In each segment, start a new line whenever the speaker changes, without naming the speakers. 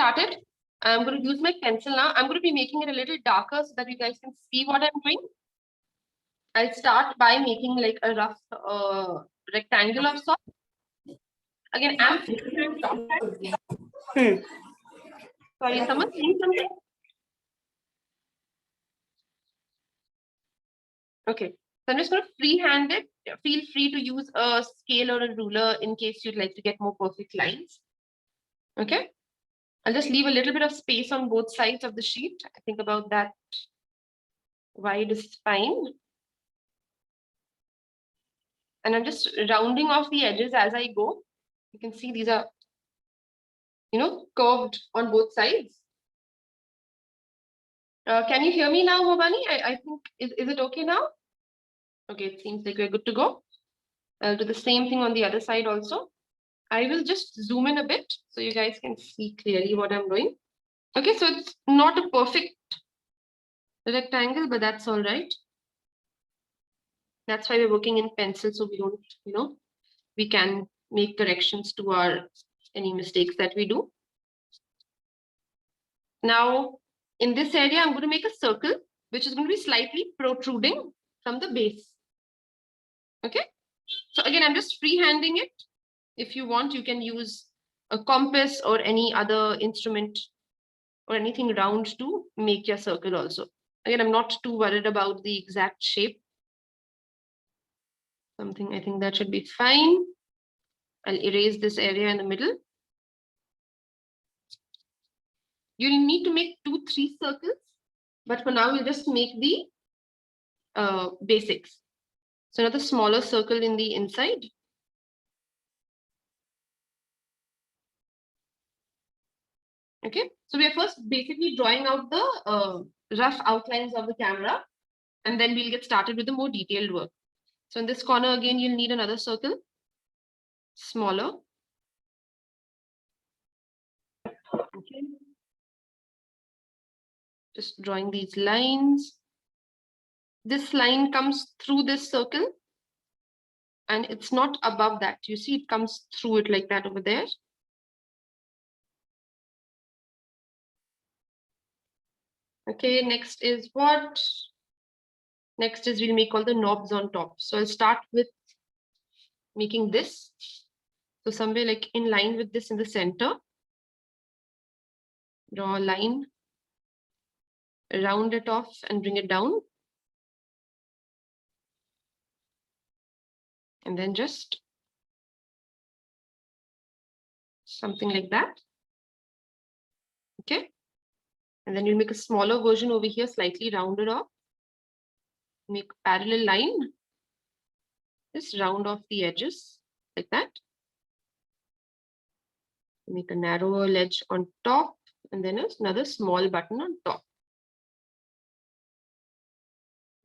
started. I'm going to use my pencil now. I'm going to be making it a little darker so that you guys can see what I'm doing. I'll start by making like a rough rectangle of sorts. Again, I'm sorry, someone saying something? Okay, so I'm just going to freehand it. Feel free to use a scale or a ruler in case you'd like to get more perfect lines. Okay, I'll just leave a little bit of space on both sides of the sheet. I think about that wide is fine. And I'm just rounding off the edges as I go. You can see these are, curved on both sides. Can you hear me now, Mobani? I think, is it okay now? Okay, it seems like we're good to go. I'll do the same thing on the other side also. I will just zoom in a bit so you guys can see clearly what I'm doing. Okay, so it's not a perfect rectangle, but that's all right. That's why we're working in pencil, so we don't, we can make corrections to any mistakes that we do. Now, in this area, I'm going to make a circle, which is going to be slightly protruding from the base. Okay, so again, I'm just freehanding it. If you want, you can use a compass or any other instrument or anything round to make your circle also. Again, I'm not too worried about the exact shape. Something I think that should be fine. I'll erase this area in the middle. You'll need to make 2-3 circles, but for now, we'll just make the basics. So another smaller circle in the inside. Okay, so we are first basically drawing out the rough outlines of the camera, and then we'll get started with the more detailed work. So in this corner, again, you'll need another circle, smaller. Okay. Just drawing these lines. This line comes through this circle, and it's not above that. You see, it comes through it like that over there. Okay, next is what? Next is we'll make all the knobs on top. So I'll start with making this. So somewhere like in line with this in the center. Draw a line, round it off and bring it down. And then just something like that. Okay. And then you'll make a smaller version over here, slightly rounded off. Make a parallel line. Just round off the edges like that. Make a narrower ledge on top, and then another small button on top.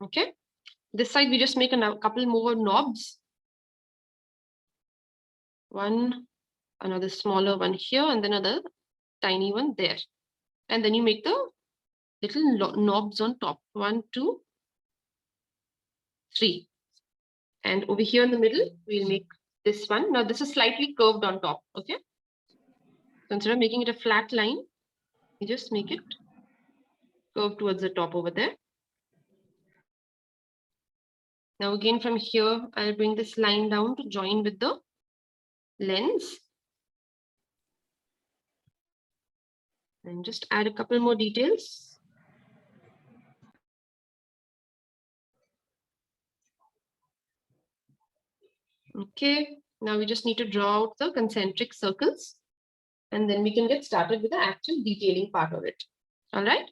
Okay. This side, we just make a couple more knobs. One, another smaller one here, and then another tiny one there. And then you make the little knobs on top. 1, 2, 3. And over here in the middle, we'll make this one. Now this is slightly curved on top. Okay. So instead of making it a flat line, you just make it curve towards the top over there. Now again from here, I'll bring this line down to join with the lens. And just add a couple more details. Okay, now we just need to draw out the concentric circles, and then we can get started with the actual detailing part of it. All right.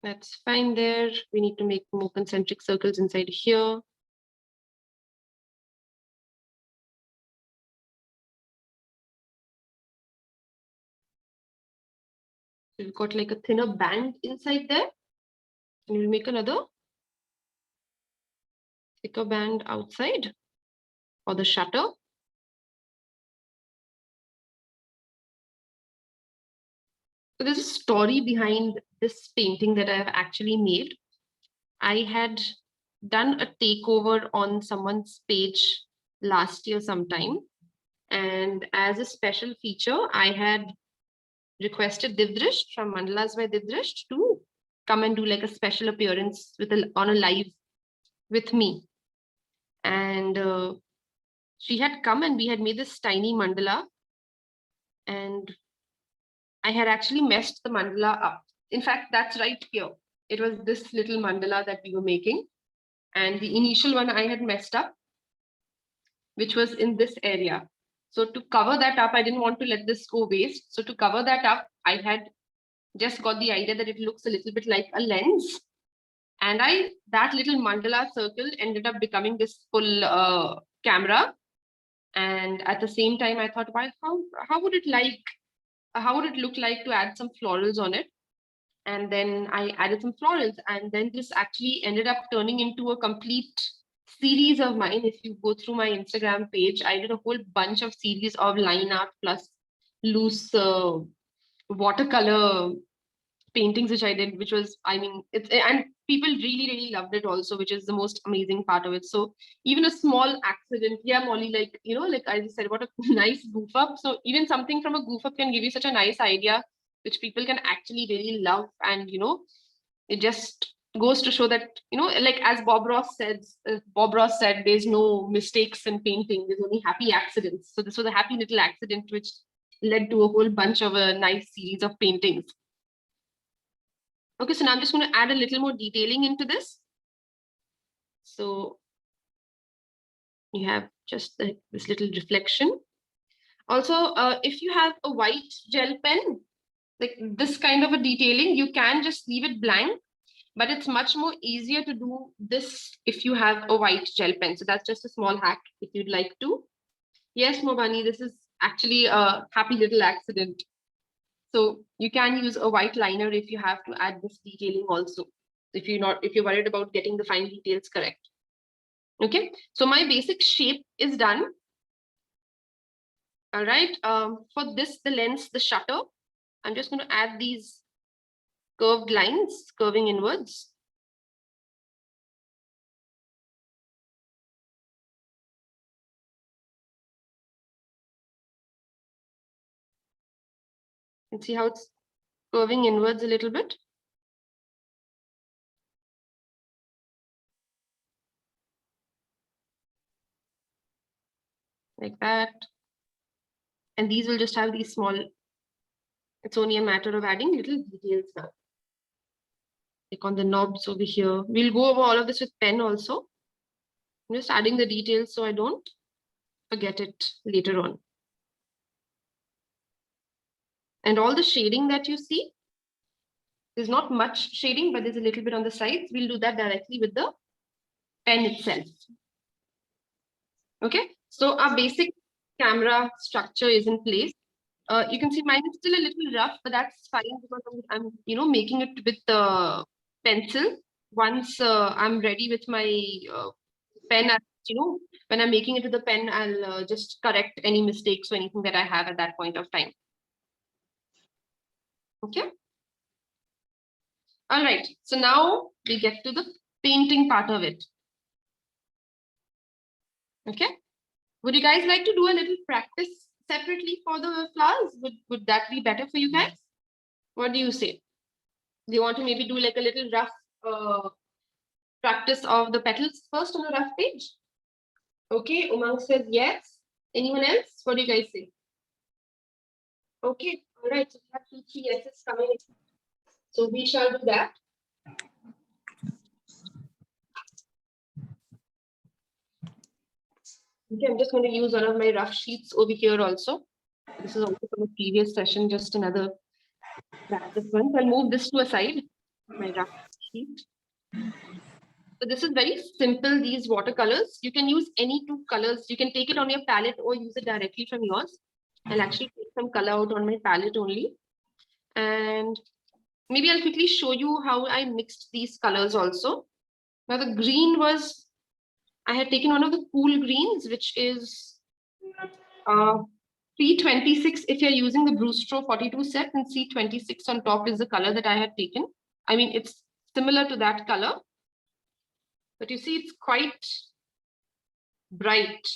That's fine there. We need to make more concentric circles inside here. We've got like a thinner band inside there. And we'll make another thicker band outside for the shutter. So there's a story behind this painting that I have actually made. I had done a takeover on someone's page last year sometime. And as a special feature, I had requested Divdrish from Mandalas by Divdrish to come and do like a special appearance with on a live with me. And she had come and we had made this tiny mandala. And I had actually messed the mandala up. In fact, that's right here. It was this little mandala that we were making. And the initial one I had messed up, which was in this area. So to cover that up, I didn't want to let this go waste. So to cover that up, I had just got the idea that it looks a little bit like a lens. And that little mandala circle ended up becoming this full camera. And at the same time, I thought, why, how would it look like to add some florals on it? And then I added some florals, and then this actually ended up turning into a complete series of mine. If you go through my Instagram page, I did a whole bunch of series of line art plus loose watercolor paintings, which I did, which was, I mean, and people really, really loved it also, which is the most amazing part of it. So even a small accident, yeah, Molly, like, you know, like I just said, what a nice goof up. So even something from a goof up can give you such a nice idea, which people can actually really love. And, you know, it just goes to show that, you know, like as Bob Ross said, there's no mistakes in painting, there's only happy accidents. So this was a happy little accident, which led to a whole bunch of a nice series of paintings. Okay, so now I'm just going to add a little more detailing into this. So you have just this little reflection. Also, if you have a white gel pen, like this kind of a detailing, you can just leave it blank, but it's much more easier to do this if you have a white gel pen. So that's just a small hack if you'd like to. Yes, Mobani, this is actually a happy little accident. So you can use a white liner if you have to add this detailing also, if you're worried about getting the fine details correct. Okay, so my basic shape is done. All right, for this, the lens, the shutter, I'm just going to add these curved lines, curving inwards. And see how it's curving inwards a little bit. Like that. And these will just have these small, it's only a matter of adding little details now. Like on the knobs over here. We'll go over all of this with pen also. I'm just adding the details so I don't forget it later on. And all the shading that you see, there's not much shading, but there's a little bit on the sides. We'll do that directly with the pen itself. Okay, so our basic camera structure is in place. You can see mine is still a little rough, but that's fine because I'm making it with the pencil. Once I'm ready with my pen, when I'm making it with the pen, I'll just correct any mistakes or anything that I have at that point of time. Okay. All right. So now we get to the painting part of it. Okay. Would you guys like to do a little practice separately for the flowers? Would that be better for you guys? What do you say? Do you want to maybe do like a little rough practice of the petals first on a rough page? Okay, Umang says yes. Anyone else? What do you guys say? Okay, all right. So we have 2, 3 yeses coming in. So we shall do that. Okay, I'm just going to use one of my rough sheets over here also. This is also from a previous session, just another practice one. So I'll move this to a side, my rough sheet. So this is very simple, these watercolors. You can use any 2 colors. You can take it on your palette or use it directly from yours. I'll actually take some color out on my palette only. And maybe I'll quickly show you how I mixed these colors also. Now the green was, I had taken one of the cool greens, which is C26 if you're using the Brewstro 42 set, and C26 on top is the color that I had taken. I mean, it's similar to that color. but you see it's quite bright.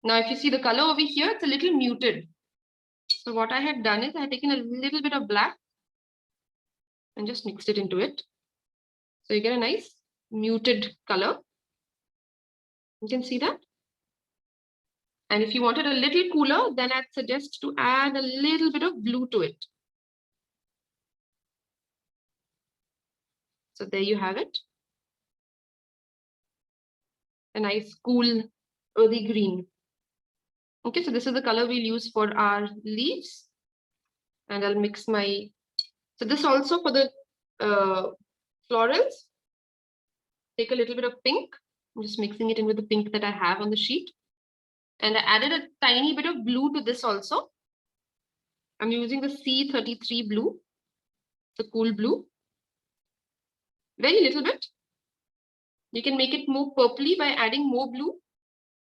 Now, if you see the color over here, it's a little muted. So what I had done is I had taken a little bit of black and just mixed it into it. So you get a nice muted color. You can see that. And if you want it a little cooler, then I'd suggest to add a little bit of blue to it. So there you have it. A nice cool earthy green. Okay, so this is the color we'll use for our leaves. And I'll mix my, so this also for the florals. Take a little bit of pink. I'm just mixing it in with the pink that I have on the sheet. And I added a tiny bit of blue to this also. I'm using the C33 blue, the cool blue. Very little bit. You can make it more purpley by adding more blue,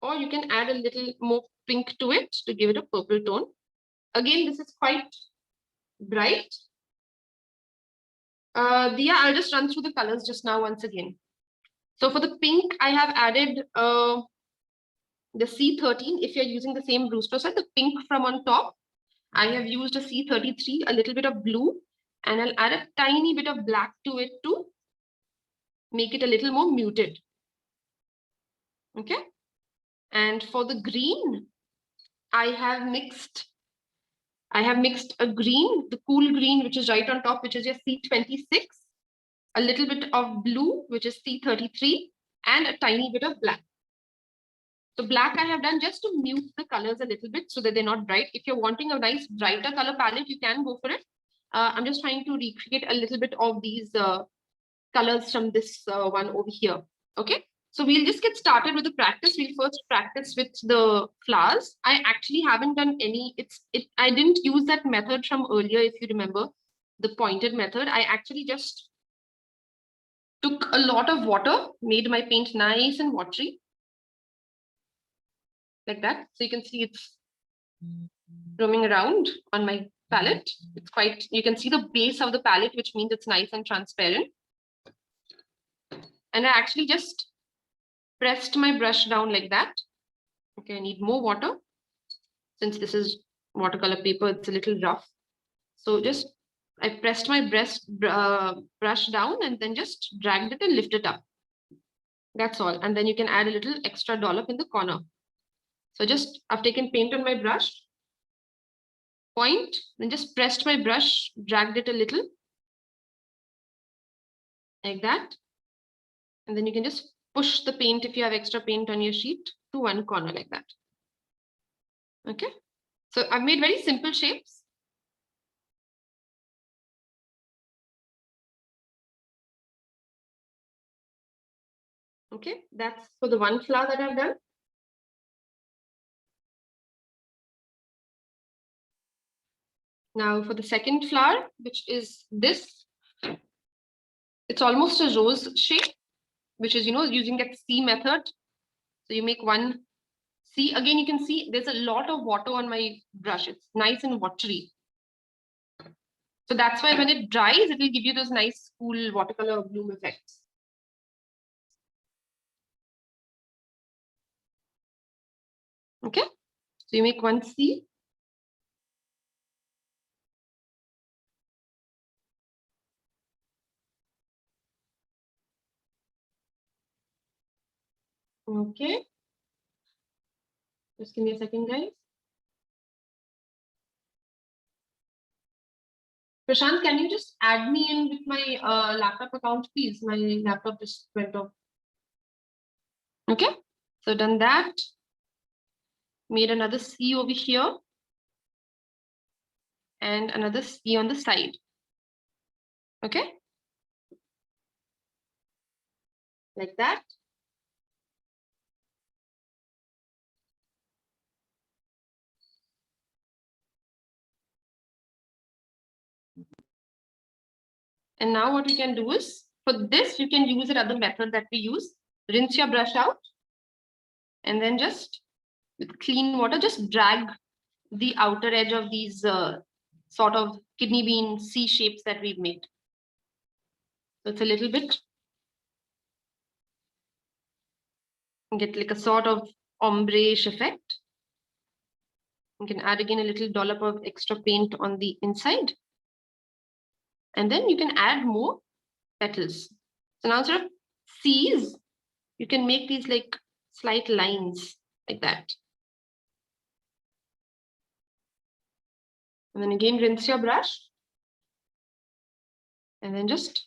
or you can add a little more pink to it to give it a purple tone. Again, this is quite bright. Dia, I'll just run through the colors just now once again. So for the pink, I have added the C13. If you're using the same Brewster set, the pink from on top, I have used a C33, a little bit of blue, and I'll add a tiny bit of black to it to make it a little more muted. Okay. And for the green, I have mixed a green, the cool green, which is right on top, which is your C26, a little bit of blue, which is C33, and a tiny bit of black. So black I have done just to mute the colors a little bit so that they're not bright. If you're wanting a nice brighter color palette, you can go for it. I'm just trying to recreate a little bit of these colors from this one over here. Okay, so we'll just get started with the practice. We'll first practice with the flowers. I actually haven't done any, I didn't use that method from earlier, if you remember, the pointed method. I actually just took a lot of water, made my paint nice and watery. Like that. So you can see it's roaming around on my palette. It's quite, you can see the base of the palette, which means it's nice and transparent. And I actually just pressed my brush down like that. Okay, I need more water. Since this is watercolor paper, it's a little rough. So just, I pressed my brush down and then just dragged it and lifted it up. That's all. And then you can add a little extra dollop in the corner. So just, I've taken paint on my brush, point, then just pressed my brush, dragged it a little, like that. And then you can just push the paint, if you have extra paint on your sheet, to one corner like that. Okay, so I've made very simple shapes. Okay, that's for the one flower that I've done. Now for the second flower, which is this, it's almost a rose shape, which is, using that C method. So you make one C. Again, you can see there's a lot of water on my brush. It's nice and watery. So that's why when it dries, it will give you those nice, cool watercolor bloom effects. Okay, so you make one C. Okay. Just give me a second, guys. Prashant, can you just add me in with my laptop account, please? My laptop just went off. Okay, so done that. Made another C over here. And another C on the side. Okay. Like that. And now what we can do is, for this, you can use another method that we use. Rinse your brush out. And then just, with clean water, just drag the outer edge of these sort of kidney bean C shapes that we've made. So it's a little bit and get like a sort of ombre-ish effect. You can add again a little dollop of extra paint on the inside. And then you can add more petals. So now instead of C's, you can make these like slight lines like that. And then again, rinse your brush. And then just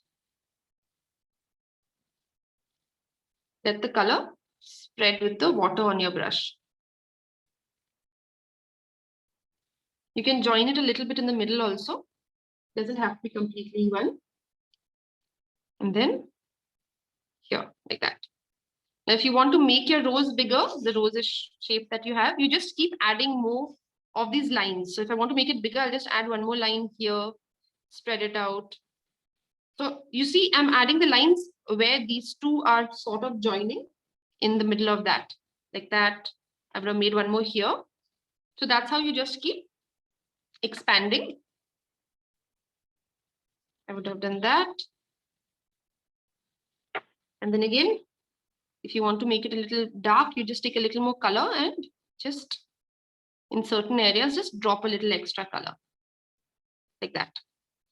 let the color spread with the water on your brush. You can join it a little bit in the middle also. Doesn't have to be completely one. And then here, like that. Now, if you want to make your rose bigger, the rose-ish shape that you have, you just keep adding more of these lines. So if I want to make it bigger, I'll just add one more line here, spread it out. So you see, I'm adding the lines where these two are sort of joining in the middle of that, like that. I would have made one more here. So that's how you just keep expanding. I would have done that. And then again, if you want to make it a little dark, you just take a little more color and just in certain areas, just drop a little extra color like that.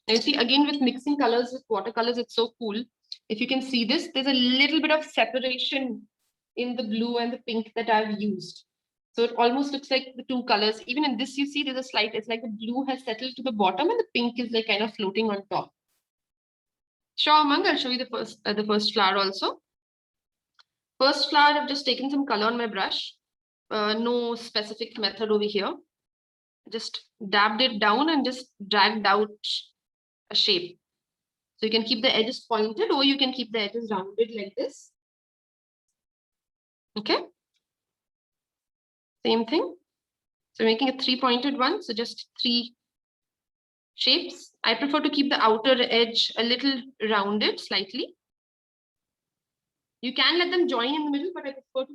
Now you see, again, with mixing colors with watercolors, it's so cool. If you can see this, there's a little bit of separation in the blue and the pink that I've used. So it almost looks like the two colors. Even in this, you see there's a slight, it's like the blue has settled to the bottom and the pink is like kind of floating on top. Sure, Amang, I'll show you the first flower also. First flower, I've just taken some color on my brush. No specific method over here. Just dabbed it down and just dragged out a shape. So you can keep the edges pointed or you can keep the edges rounded like this. Okay. Same thing. So making a 3-pointed one. So just 3 shapes. I prefer to keep the outer edge a little rounded slightly. You can let them join in the middle, but I prefer to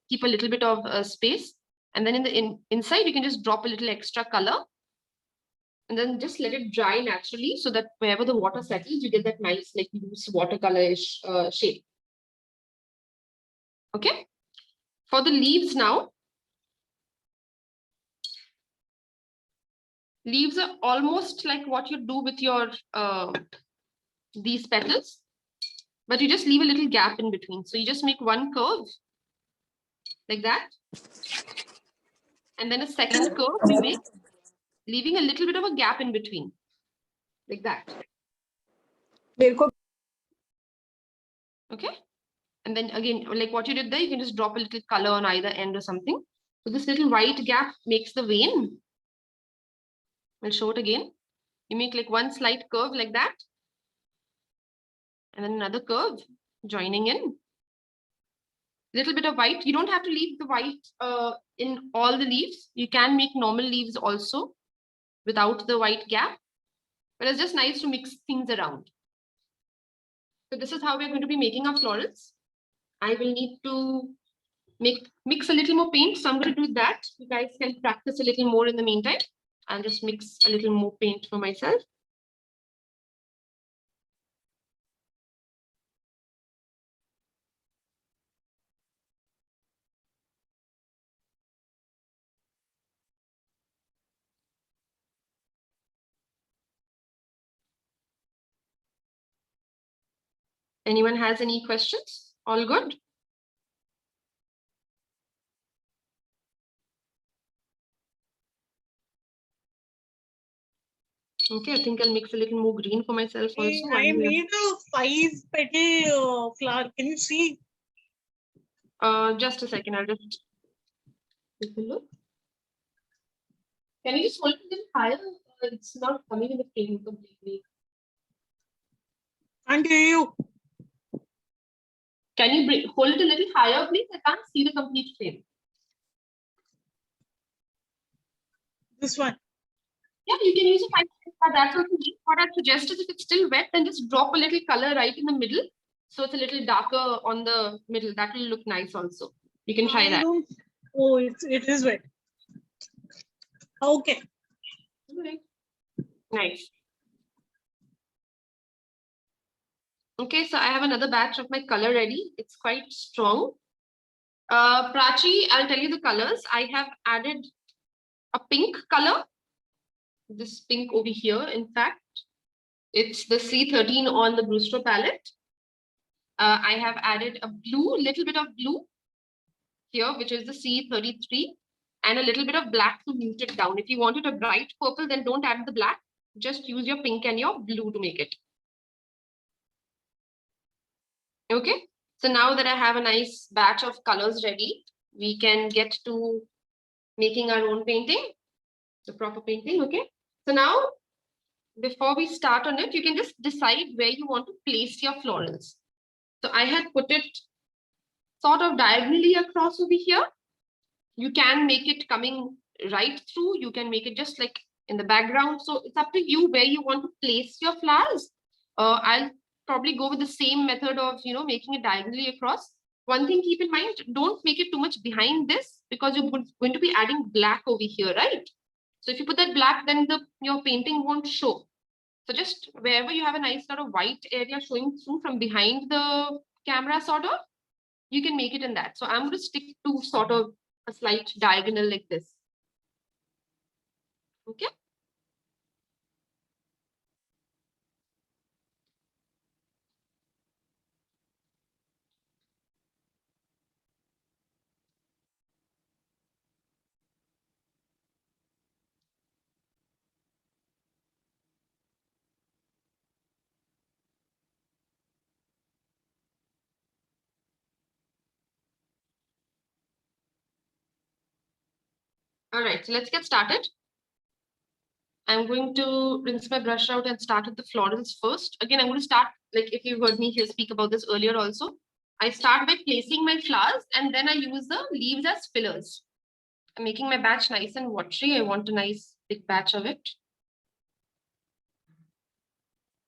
keep a little bit of space. And then in the inside, you can just drop a little extra color. And then just let it dry naturally so that wherever the water settles, you get that nice, like loose watercolor-ish shape. Okay. For the leaves now. Leaves are almost like what you do with your these petals, but you just leave a little gap in between. So you just make one curve like that. And then a second curve you make, leaving a little bit of a gap in between. Like that. Okay. And then again, like what you did there, you can just drop a little color on either end or something. So this little white gap makes the vein. I'll show it again. You make like one slight curve like that. And then another curve joining in. Little bit of white. You don't have to leave the white in all the leaves. You can make normal leaves also without the white gap. But it's just nice to mix things around. So this is how we're going to be making our florals. I will need to mix a little more paint. So I'm going to do that. You guys can practice a little more in the meantime. I'll just mix a little more paint for myself. Anyone has any questions? All good? Okay, I think I'll mix a little more green for myself also.
I made a 5-petal flower. Can you see?
Just a second, I'll just take a look. Can you just hold it a little higher? It's not coming in the frame completely.
Can't hear you.
Can you hold it a little higher, please? I can't see the complete frame.
This one.
Yeah, you can use a 5, but that's what you need. What I'd suggest is if it's still wet, then just drop a little color right in the middle. So it's a little darker on the middle. That will look nice also. You can try that.
Oh, it is wet. Okay.
Okay. Nice. Okay, so I have another batch of my color ready. It's quite strong. Prachi, I'll tell you the colors. I have added a pink color. This pink over here, in fact, it's the C13 on the Brewster palette. I have added a blue, little bit of blue here, which is the C33, and a little bit of black to mute it down. If you wanted a bright purple, then don't add the black. Just use your pink and your blue to make it. Okay, so now that I have a nice batch of colors ready, we can get to making our own painting, the proper painting. Okay, so now before we start on it, you can just decide where you want to place your florals. So I had put it sort of diagonally across over here. You can make it coming right through. You can make it just like in the background. So it's up to you where you want to place your flowers. I'll probably go with the same method of, making it diagonally across. One thing, keep in mind, don't make it too much behind this because you're going to be adding black over here, right? So if you put that black, then your painting won't show. So just wherever you have a nice sort of white area showing through from behind the camera sort of, you can make it in that. So I'm going to stick to sort of a slight diagonal like this. Okay. All right, so let's get started. I'm going to rinse my brush out and start with the florals first. Again, I'm going to start, like if you heard me here speak about this earlier also, I start by placing my flowers and then I use the leaves as fillers. I'm making my batch nice and watery. I want a nice big batch of it.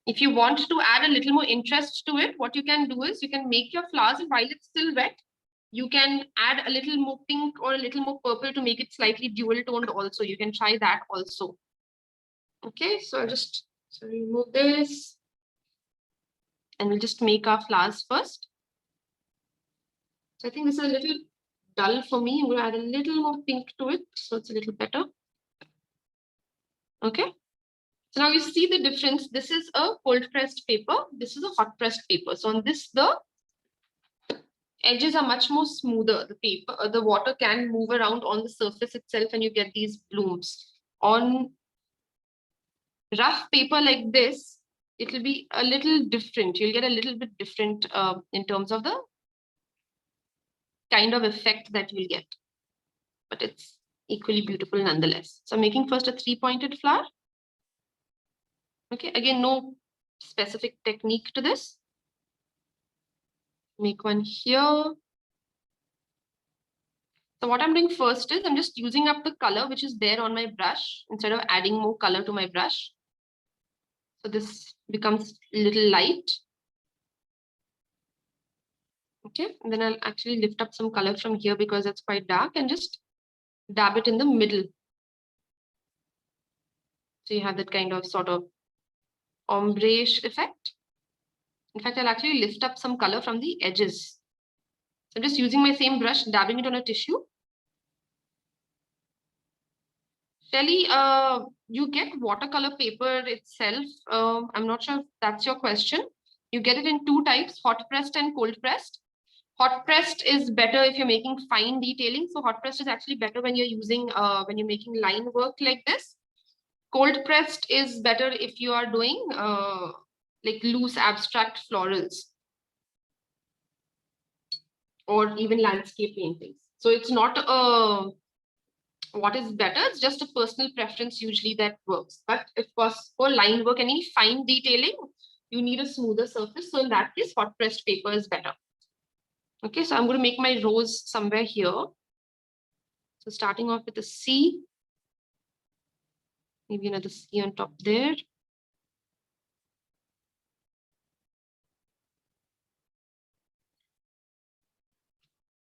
If you want to add a little more interest to it, what you can do is you can make your flowers, and while it's still wet, you can add a little more pink or a little more purple to make it slightly dual toned also. You can try that also. Okay, so I'll just remove this and we'll just make our flowers first. So I think this is a little dull for me. I'm going to add a little more pink to it so it's a little better. Okay. So now you see the difference. This is a cold pressed paper. This is a hot pressed paper. So on this, the edges are much more smoother. The paper, the water can move around on the surface itself and you get these blooms. On rough paper like this, it will be a little different. You'll get a little bit different in terms of the kind of effect that you'll get. But it's equally beautiful nonetheless. So I'm making first a 3-pointed flower. Okay, again, no specific technique to this. Make one here. So what I'm doing first is I'm just using up the color which is there on my brush instead of adding more color to my brush. So this becomes a little light. Okay, and then I'll actually lift up some color from here because it's quite dark and just dab it in the middle. So you have that kind of sort of ombre-ish effect. In fact, I'll actually lift up some color from the edges. So I'm just using my same brush, dabbing it on a tissue. Shelly, you get watercolor paper itself. I'm not sure if that's your question. You get it in 2 types, hot pressed and cold pressed. Hot pressed is better if you're making fine detailing. So hot pressed is actually better when you're using, when you're making line work like this. Cold pressed is better if you are doing like loose abstract florals or even landscape paintings. So it's not what is better, it's just a personal preference usually that works. But of course, for line work, any fine detailing, you need a smoother surface. So in that case, hot pressed paper is better. Okay, so I'm going to make my rose somewhere here. So starting off with a C, maybe another C on top there.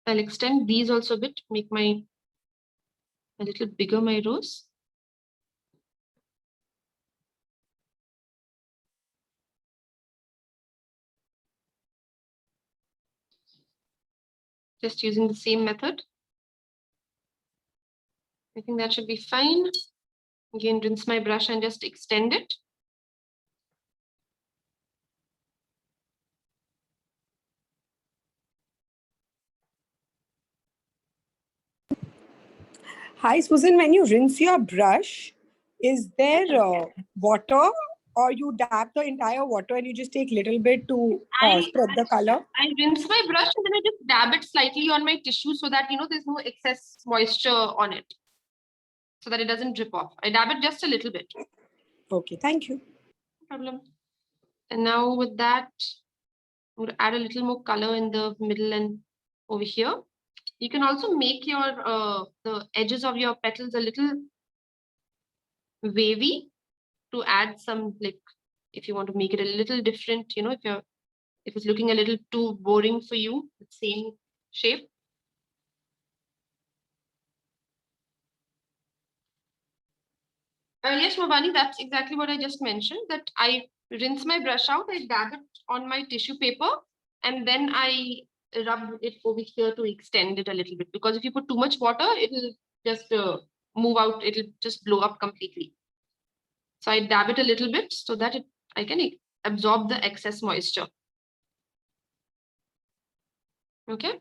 I'll extend these also a bit, make a little bigger my rose. Just using the same method. I think that should be fine. Again, rinse my brush and just extend it.
Hi, Susan. When you rinse your brush, is there water, or you dab the entire water and you just take little bit to spread the color?
I rinse my brush and then I just dab it slightly on my tissue so that, you know, there's no excess moisture on it, so that it doesn't drip off. I dab it just a little bit.
Okay, thank you.
No problem. And now with that, I'm going to add a little more color in the middle and over here. You can also make your the edges of your petals a little wavy to add some, like, if you want to make it a little different, you know, if it's looking a little too boring for you, the same shape. Yes, Mavani, that's exactly what I just mentioned, that I rinse my brush out, I dab it on my tissue paper, and then I rub it over here to extend it a little bit. Because if you put too much water, it'll just move out, it'll just blow up completely. So I dab it a little bit so that I can absorb the excess moisture. Okay,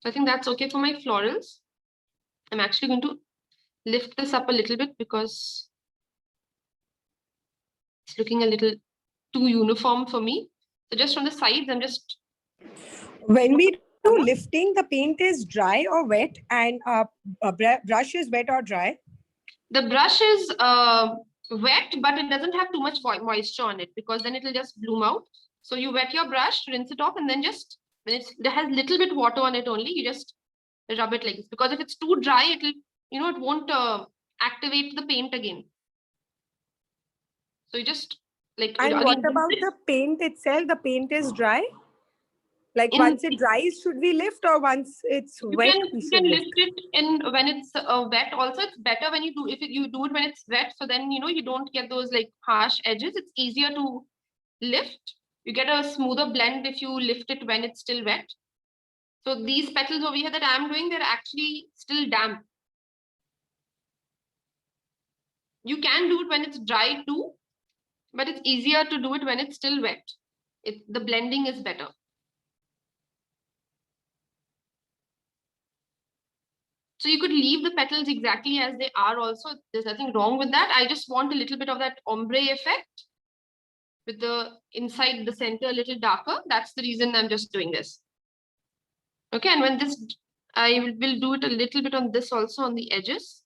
so I think that's okay for my florals. I'm actually going to lift this up a little bit because it's looking a little too uniform for me. So just from the sides, I'm just...
When we do lifting, the paint is dry or wet, and brush is wet or dry?
The brush is wet, but it doesn't have too much moisture on it, because then it will just bloom out. So you wet your brush, rinse it off, and then just, when it has little bit water on it only, you just rub it like this. Because if it's too dry, it'll, you know, it won't activate the paint again. So you just like...
And what about the paint itself? The paint is dry? Like once it dries, should we lift, or once it's wet,
you can lift it in when it's wet. Also, it's better when you do, if you do it when it's wet, so then, you know, you don't get those like harsh edges. It's easier to lift. You get a smoother blend if you lift it when it's still wet. So these petals over here that I'm doing, they're actually still damp. You can do it when it's dry too, but it's easier to do it when it's still wet. The blending is better. So you could leave the petals exactly as they are also. There's nothing wrong with that. I just want a little bit of that ombre effect with the inside the center a little darker. That's the reason I'm just doing this. Okay, and when this, I will do it a little bit on this also, on the edges.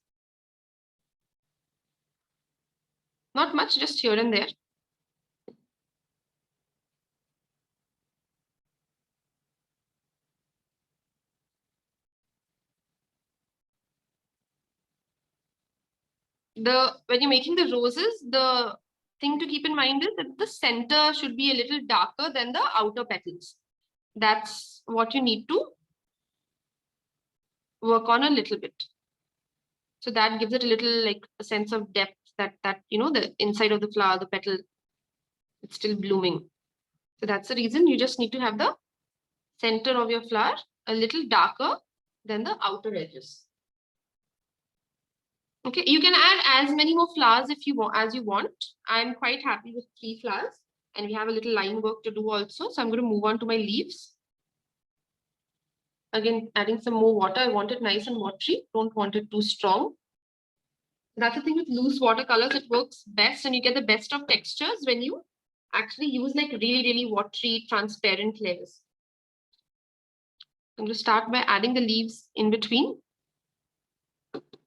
Not much, just here and there. When you're making the roses, the thing to keep in mind is that the center should be a little darker than the outer petals. That's what you need to work on a little bit. So that gives it a little, like, a sense of depth, that you know, the inside of the flower, the petal, it's still blooming. So that's the reason you just need to have the center of your flower a little darker than the outer edges. Okay, you can add as many more flowers if you want, as you want. I'm quite happy with 3 flowers, and we have a little line work to do also. So I'm going to move on to my leaves. Again, adding some more water. I want it nice and watery. Don't want it too strong. That's the thing with loose watercolors. It works best, and you get the best of textures when you actually use like really, really watery, transparent layers. I'm going to start by adding the leaves in between.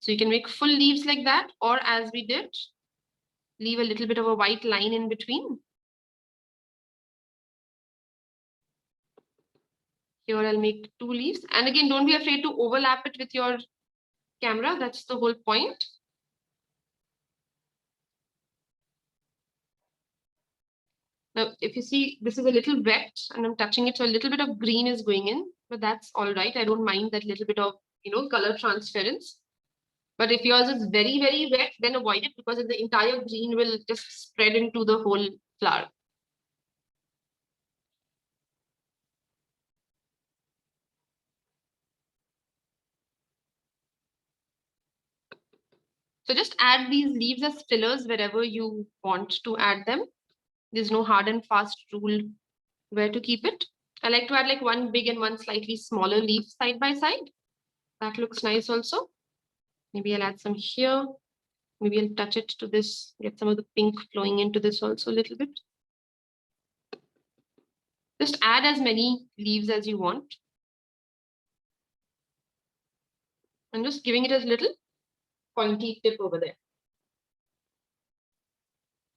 So you can make full leaves like that, or as we did, leave a little bit of a white line in between. Here I'll make 2 leaves. And again, don't be afraid to overlap it with your camera. That's the whole point. Now, if you see, this is a little wet and I'm touching it, so a little bit of green is going in, but that's all right. I don't mind that little bit of, you know, color transference. But if yours is very, very wet, then avoid it, because the entire green will just spread into the whole flower. So just add these leaves as fillers wherever you want to add them. There's no hard and fast rule where to keep it. I like to add like one big and one slightly smaller leaf side by side. That looks nice also. Maybe I'll add some here. Maybe I'll touch it to this, get some of the pink flowing into this also a little bit. Just add as many leaves as you want. And just giving it a little pointy tip over there.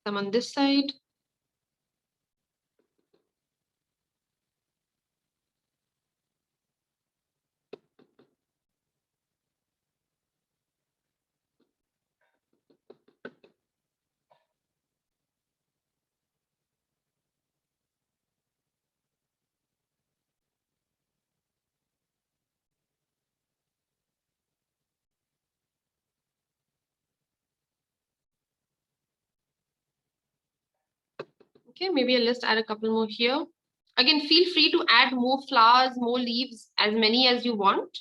Some on this side. Okay, maybe I'll just add a couple more here. Again, feel free to add more flowers, more leaves, as many as you want.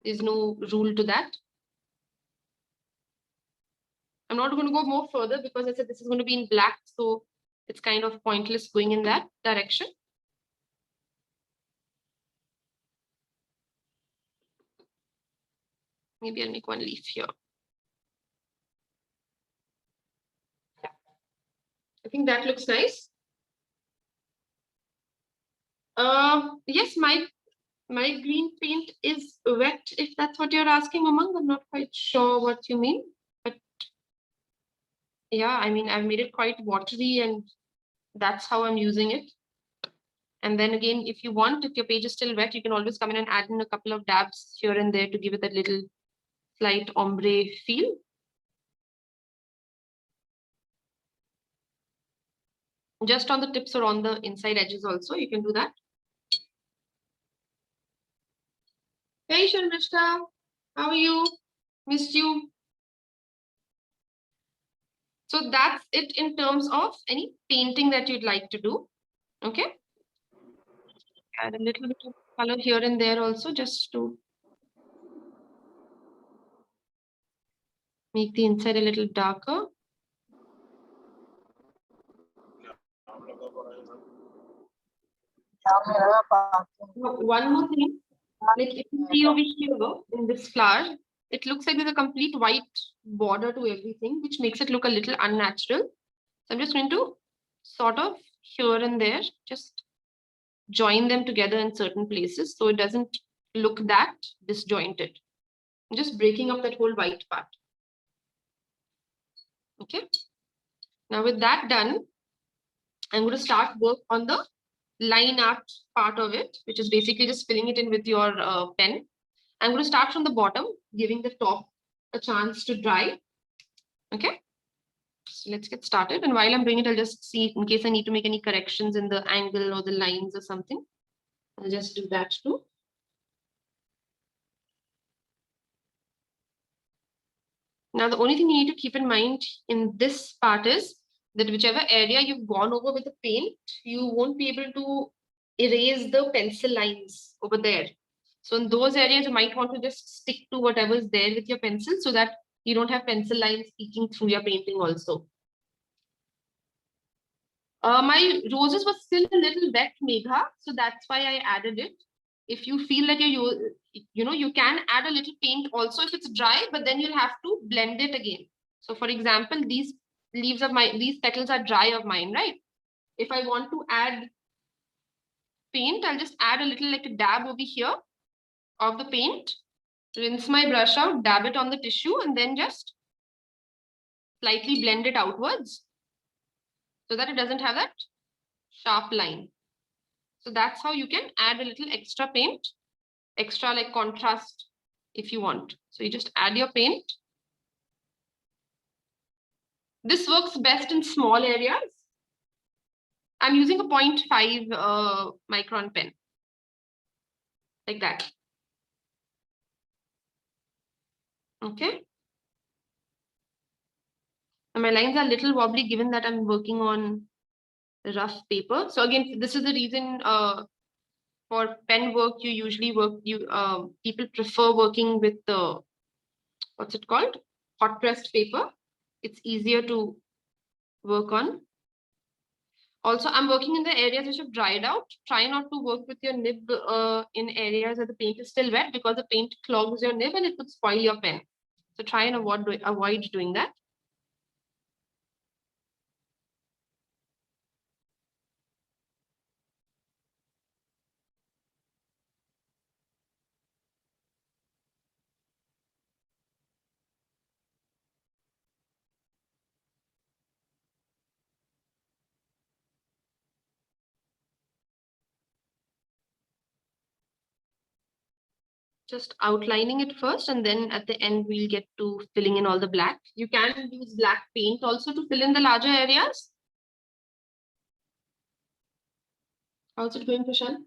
There's no rule to that. I'm not going to go more further because I said this is going to be in black, so it's kind of pointless going in that direction. Maybe I'll make one leaf here. I think that looks nice. Yes, my green paint is wet, if that's what you're asking, Umang. I'm not quite sure what you mean, but yeah, I mean, I've made it quite watery and that's how I'm using it. And then again, if you want, if your page is still wet, you can always come in and add in a couple of dabs here and there to give it that little slight ombre feel. Just on the tips or on the inside edges also, you can do that. Hey, Sharmishta, how are you? Missed you. So that's it in terms of any painting that you'd like to do. Okay. Add a little bit of color here and there also, just to make the inside a little darker. One more thing, like if you see over here in this flower, it looks like there's a complete white border to everything, which makes it look a little unnatural. So I'm just going to sort of here and there, just join them together in certain places so it doesn't look that disjointed. I'm just breaking up that whole white part. Okay. Now with that done, I'm going to start work on the line art part of it, which is basically just filling it in with your pen. I'm going to start from the bottom, giving the top a chance to dry. Okay. So let's get started. And while I'm doing it, I'll just see in case I need to make any corrections in the angle or the lines or something. I'll just do that too. Now, the only thing you need to keep in mind in this part is that whichever area you've gone over with the paint, you won't be able to erase the pencil lines over there. So in those areas, you might want to just stick to whatever is there with your pencil so that you don't have pencil lines peeking through your painting also. My roses were still a little wet, Megha, so that's why I added it. If you feel that you can add a little paint also if it's dry, but then you'll have to blend it again. So for example, these petals are dry of mine, right? If I want to add paint, I'll just add a little like a dab over here of the paint, rinse my brush out, dab it on the tissue, and then just slightly blend it outwards so that it doesn't have that sharp line. So that's how you can add a little extra paint, extra like contrast if you want. So you just add your paint. This works best in small areas. I'm using a 0.5 micron pen, like that. Okay. And my lines are a little wobbly given that I'm working on rough paper. So again, this is the reason for pen work, you usually people prefer working with the, what's it called? hot pressed paper. It's easier to work on. Also, I'm working in the areas which have dried out. Try not to work with your nib in areas where the paint is still wet, because the paint clogs your nib and it could spoil your pen. So try and avoid doing that. Just outlining it first, and then at the end we'll get to filling in all the black. You can use black paint also to fill in the larger areas. How's it going, Prashant?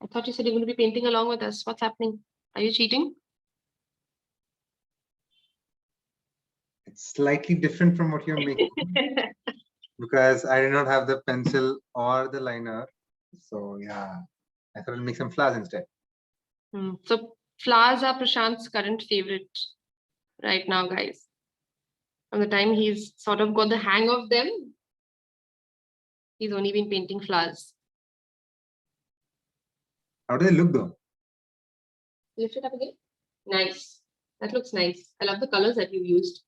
I thought you said you're going to be painting along with us. What's happening? Are you cheating?
It's slightly different from what you're making because I did not have the pencil or the liner. So yeah, I thought I'd make some flowers instead.
So flowers are Prashant's current favorite right now, guys. From the time he's sort of got the hang of them, he's only been painting flowers.
How do they look though?
Lift it up again. Nice. That looks nice. I love the colors that you used.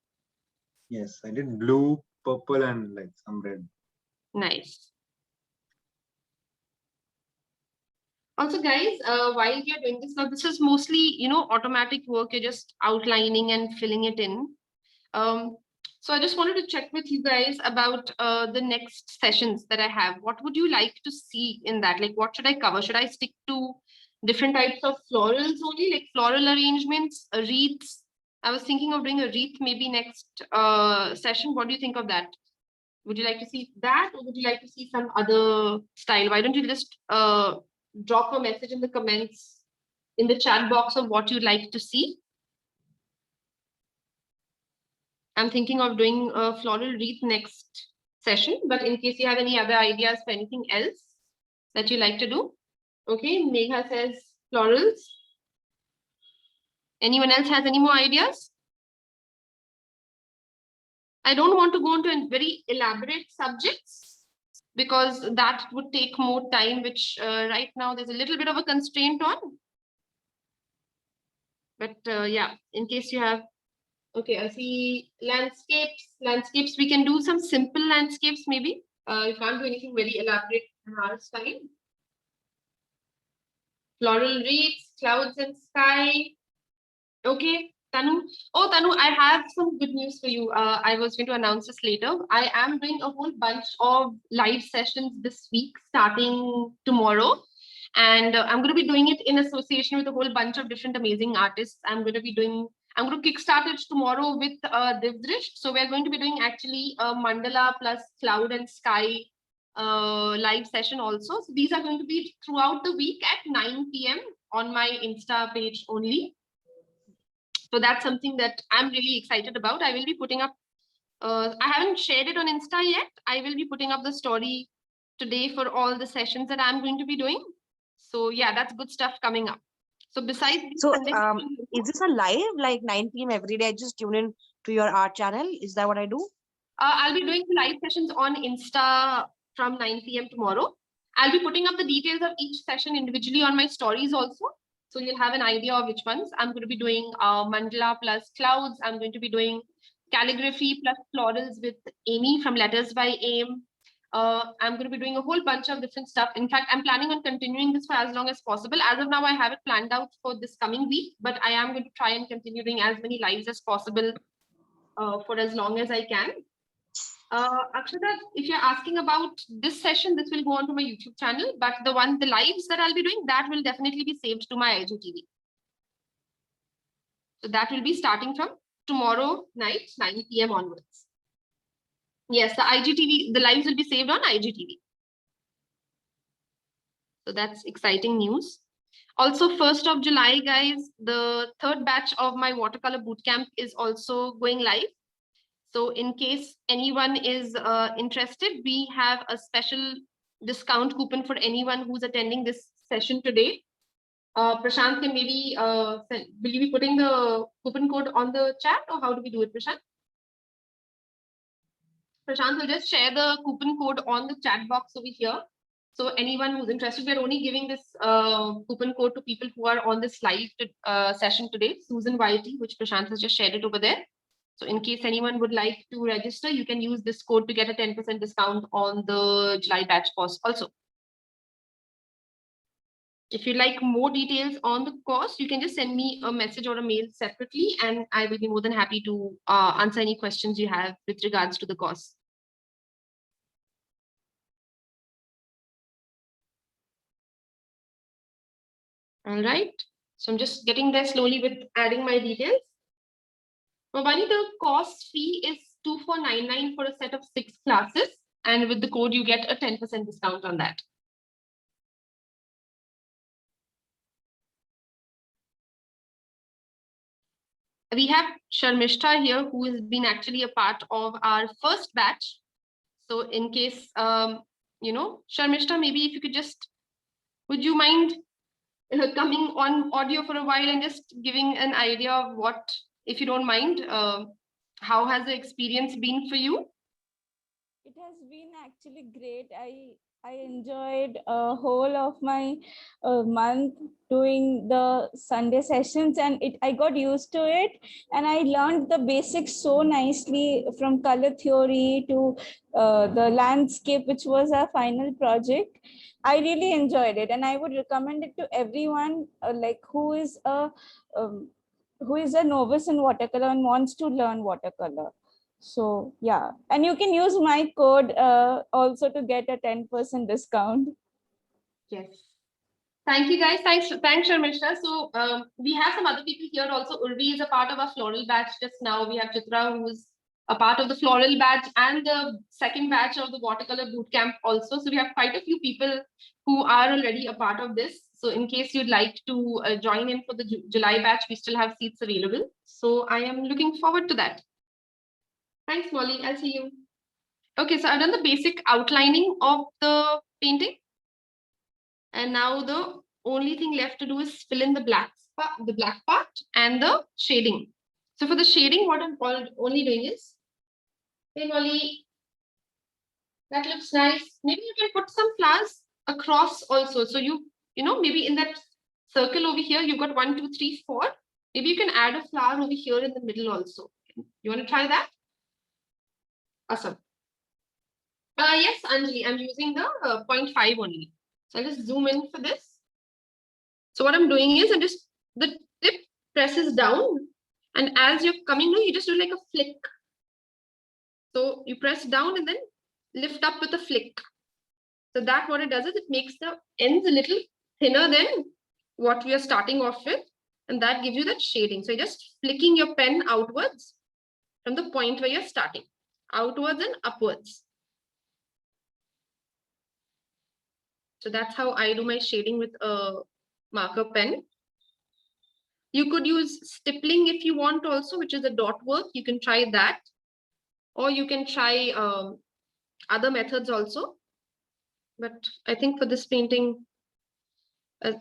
Yes, I did blue, purple, and like some red.
Nice. Also, guys, while you're doing this, now this is mostly, automatic work. You're just outlining and filling it in. So I just wanted to check with you guys about the next sessions that I have. What would you like to see in that? Like, what should I cover? Should I stick to different types of florals only, like floral arrangements, wreaths? I was thinking of doing a wreath maybe next session. What do you think of that? Would you like to see that, or would you like to see some other style? Why don't you just drop a message in the comments, in the chat box, of what you'd like to see? I'm thinking of doing a floral wreath next session, but in case you have any other ideas for anything else that you like to do. Okay, Megha says florals. Anyone else has any more ideas? I don't want to go into very elaborate subjects because that would take more time, which right now there's a little bit of a constraint on. But yeah, in case you have, okay, I see landscapes. Landscapes, we can do some simple landscapes maybe. You can't do anything very elaborate in our style. Floral wreaths, clouds and sky. Okay, Tanu. Oh, Tanu, I have some good news for you. I was going to announce this later. I am doing a whole bunch of live sessions this week, starting tomorrow. And I'm going to be doing it in association with a whole bunch of different amazing artists. I'm going to kickstart it tomorrow with Divdrish. So we're going to be doing actually a mandala plus cloud and sky live session also. So these are going to be throughout the week at 9 p.m. on my Insta page only. So that's something that I'm really excited about. I will be putting up, I haven't shared it on Insta yet. I will be putting up the story today for all the sessions that I'm going to be doing. So yeah, that's good stuff coming up. So besides,
so is this a live like 9 p.m. every day? I just tune in to your art channel. Is that what I do?
I'll be doing live sessions on Insta from 9 p.m. tomorrow. I'll be putting up the details of each session individually on my stories also. So you'll have an idea of which ones. I'm going to be doing mandala plus clouds. I'm going to be doing calligraphy plus florals with Amy from Letters by Aim. I'm going to be doing a whole bunch of different stuff. In fact, I'm planning on continuing this for as long as possible. As of now, I have it planned out for this coming week, but I am going to try and continue doing as many lives as possible for as long as I can. Akshata, if you're asking about this session, this will go on to my YouTube channel, but the lives that I'll be doing, that will definitely be saved to my IGTV. So that will be starting from tomorrow night, 9 p.m. onwards. Yes, the IGTV, the lives will be saved on IGTV. So that's exciting news. Also, 1st of July, guys, the 3rd batch of my watercolor bootcamp is also going live. So in case anyone is interested, we have a special discount coupon for anyone who's attending this session today. Prashant can maybe, will you be putting the coupon code on the chat, or how do we do it, Prashant? Prashant will just share the coupon code on the chat box over here. So anyone who's interested, we're only giving this coupon code to people who are on this live session today, Susan YT, which Prashant has just shared it over there. So in case anyone would like to register, you can use this code to get a 10% discount on the July batch course also. If you'd like more details on the course, you can just send me a message or a mail separately, and I will be more than happy to answer any questions you have with regards to the course. All right, so I'm just getting there slowly with adding my details. Mobani, the course fee is 2499 for a set of 6 classes, and with the code you get a 10% discount on that. We have Sharmishta here, who has been actually a part of our first batch. So in case, you know, Sharmishta, maybe if you could just, would you mind coming on audio for a while and just giving an idea of what, if you don't mind, how has the experience been for you?
It has been actually great. I enjoyed a whole of my month doing the Sunday sessions, and I got used to it, and I learned the basics so nicely, from color theory to the landscape, which was our final project. I really enjoyed it, and I would recommend it to everyone like who is a novice in watercolor and wants to learn watercolor. So yeah, and you can use my code also to get a 10% discount.
Yes. Thank you guys. Thanks, Sharmishta. So we have some other people here also. Urvi is a part of our floral batch just now. We have Chitra, who's a part of the floral batch and the second batch of the watercolor bootcamp also. So we have quite a few people who are already a part of this. So in case you'd like to join in for the July batch, we still have seats available. So I am looking forward to that. Thanks, Molly. I'll see you. Okay, so I've done the basic outlining of the painting. And now the only thing left to do is fill in the black part and the shading. So for the shading, what I'm only doing is, hey Molly, that looks nice. Maybe you can put some flowers across also. So you know, maybe in that circle over here, you've got 1, 2, 3, 4. Maybe you can add a flower over here in the middle also. You want to try that? Awesome. Yes, Anjali, I'm using the 0.5 only. So I'll just zoom in for this. So what I'm doing is the tip presses down, and as you're coming down, you just do like a flick. So you press down and then lift up with a flick. So that what it does is it makes the ends a little thinner than what we are starting off with, and that gives you that shading. So you're just flicking your pen outwards from the point where you're starting, outwards and upwards. So that's how I do my shading with a marker pen. You could use stippling if you want also, which is a dot work. You can try that. Or you can try other methods also. But I think for this painting,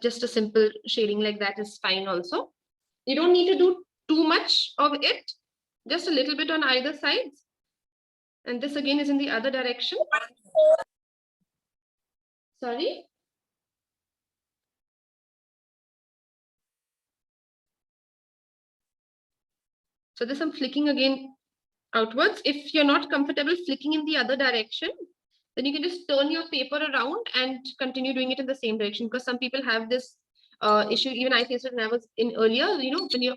just a simple shading like that is fine also. You don't need to do too much of it, just a little bit on either sides. And this again is in the other direction. Sorry. So this I'm flicking again outwards. If you're not comfortable flicking in the other direction, then you can just turn your paper around and continue doing it in the same direction, because some people have this issue. Even I faced it when I was in earlier, you know, when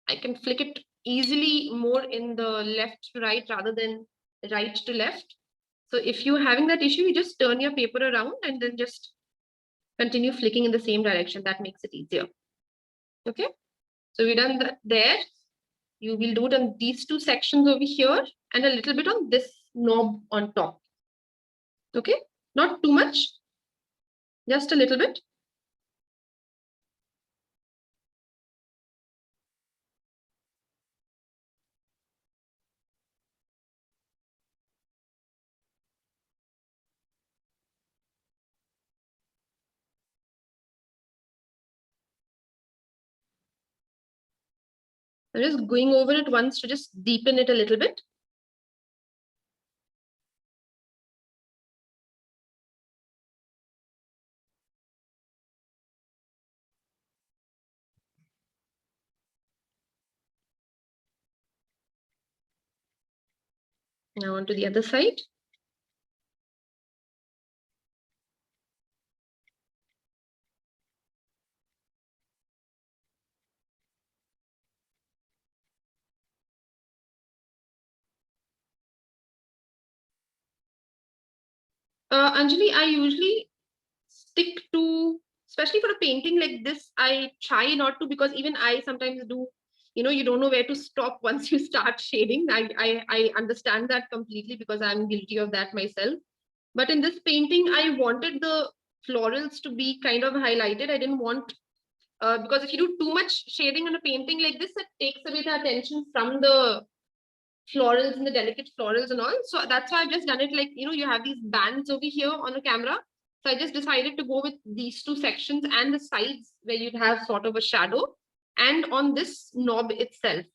I can flick it easily more in the left to right rather than right to left. So if you're having that issue, you just turn your paper around and then just continue flicking in the same direction. That makes it easier. Okay, so we've done that there. You will do it on these 2 sections over here and a little bit on this knob on top. Okay, not too much, just a little bit. I'm just going over it once to just deepen it a little bit. Now onto the other side. Anjali, I usually stick to, especially for a painting like this, I try not to, because even I sometimes do, you don't know where to stop once you start shading. I understand that completely because I'm guilty of that myself. But in this painting, I wanted the florals to be kind of highlighted. I didn't want, because if you do too much shading on a painting like this, it takes away the attention from the florals and the delicate florals and all. So that's why I've just done it like, you have these bands over here on the camera. So I just decided to go with these two sections and the sides where you'd have sort of a shadow and on this knob itself.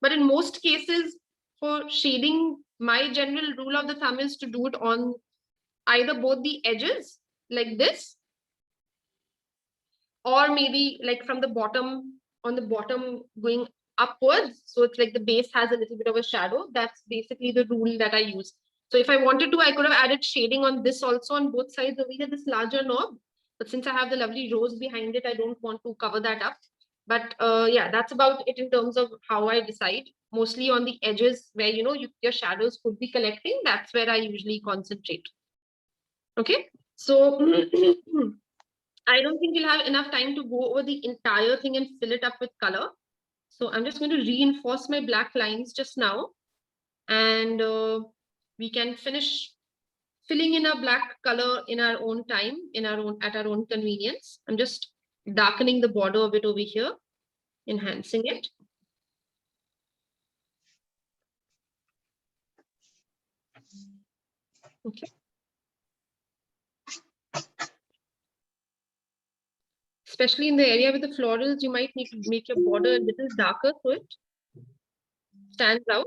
But in most cases for shading, my general rule of the thumb is to do it on either both the edges like this, or maybe like from the bottom, on the bottom going upwards. So it's like the base has a little bit of a shadow. That's basically the rule that I use. So if I wanted to, I could have added shading on this also on both sides over here, this larger knob. But since I have the lovely rose behind it, I don't want to cover that up. But yeah, that's about it in terms of how I decide. Mostly on the edges where, your shadows could be collecting. That's where I usually concentrate. Okay, so I don't think we'll have enough time to go over the entire thing and fill it up with color. So I'm just going to reinforce my black lines just now. And we can finish filling in our black color in our own time, at our own convenience. I'm just darkening the border a bit over here, enhancing it. Okay. Especially in the area with the florals, you might need to make your border a little darker so it stands out.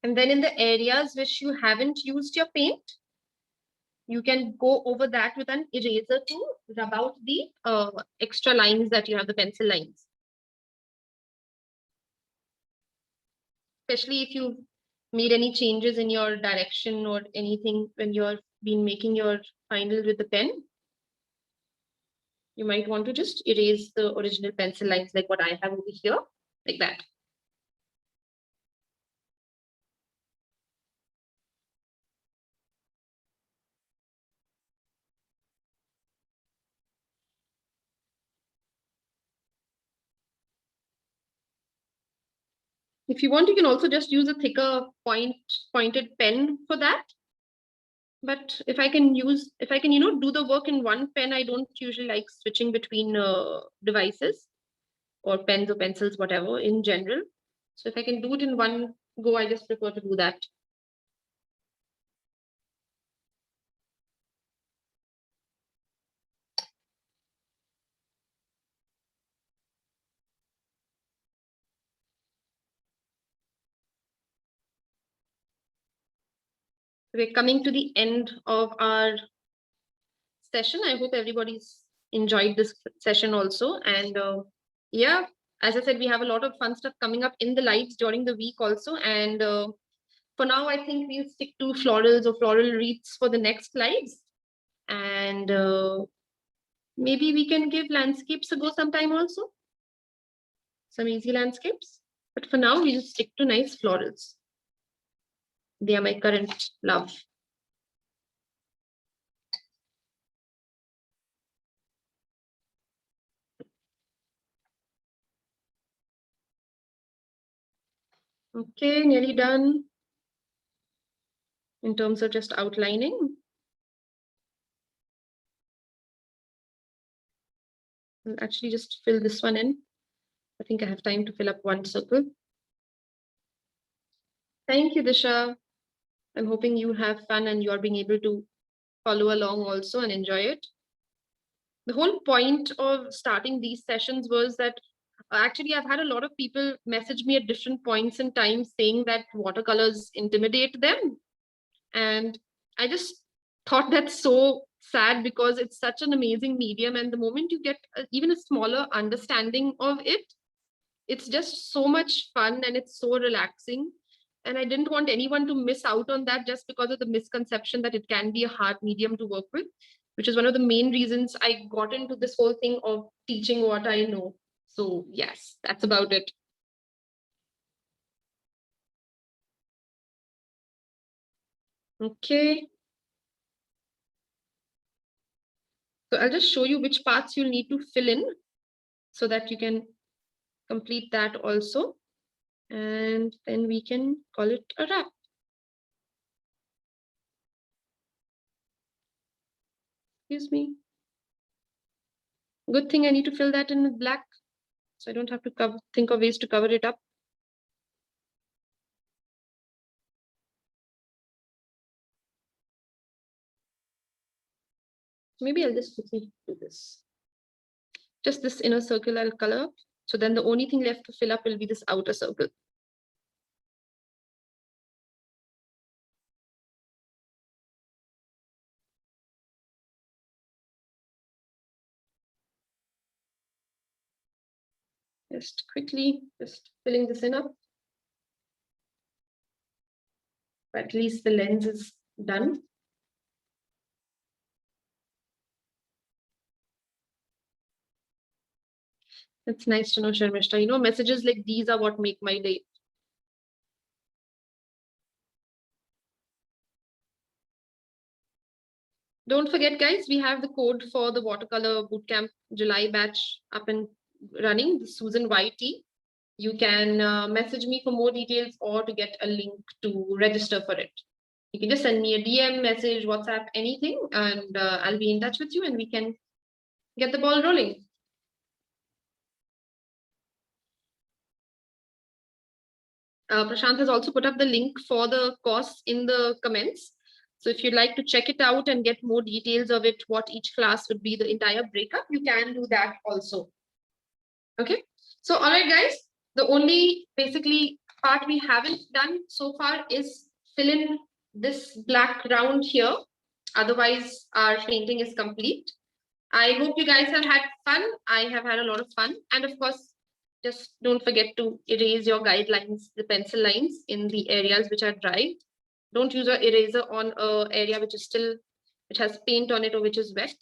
And then in the areas which you haven't used your paint, you can go over that with an eraser to rub out the extra lines that you have, the pencil lines. Especially if you've made any changes in your direction or anything when you're been making your final with the pen. You might want to just erase the original pencil lines like what I have over here, like that. If you want, you can also just use a thicker pointed pen for that. But if I can, do the work in one pen, I don't usually like switching between devices or pens or pencils, whatever in general. So if I can do it in one go, I just prefer to do that. We're coming to the end of our session. I hope everybody's enjoyed this session also. And yeah, as I said, we have a lot of fun stuff coming up in the lives during the week also. And for now, I think we'll stick to florals or floral wreaths for the next lives. And maybe we can give landscapes a go sometime also. Some easy landscapes. But for now, we'll stick to nice florals. They are my current love. Okay, nearly done. In terms of just outlining. I'll actually just fill this one in. I think I have time to fill up one circle. Thank you, Disha. I'm hoping you have fun and you're being able to follow along also and enjoy it. The whole point of starting these sessions was that actually I've had a lot of people message me at different points in time saying that watercolors intimidate them. And I just thought that's so sad because it's such an amazing medium. And the moment you get even a smaller understanding of it, it's just so much fun and it's so relaxing. And I didn't want anyone to miss out on that just because of the misconception that it can be a hard medium to work with, which is one of the main reasons I got into this whole thing of teaching what I know. So yes, that's about it. Okay. So I'll just show you which parts you'll need to fill in so that you can complete that also. And then we can call it a wrap. Excuse me. Good thing I need to fill that in with black, so I don't have to think of ways to cover it up. Maybe I'll just quickly do this. Just this inner circle I'll color. So then the only thing left to fill up will be this outer circle. Just quickly, just filling this in up. At least the lens is done. That's nice to know, Sharmishta. You know, messages like these are what make my day. Don't forget, guys, we have the code for the watercolor bootcamp July batch up and running, the Susan YT. You can message me for more details or to get a link to register for it. You can just send me a DM, message, WhatsApp, anything, and I'll be in touch with you and we can get the ball rolling. Prashant has also put up the link for the course in the comments. So if you'd like to check it out and get more details of it, what each class would be, the entire breakup, you can do that also. Okay. So, all right, guys, the only basically part we haven't done so far is fill in this black round here. Otherwise, our painting is complete. I hope you guys have had fun. I have had a lot of fun. And of course, just don't forget to erase your guidelines, the pencil lines in the areas which are dry. Don't use an eraser on an area which is still, which has paint on it or which is wet.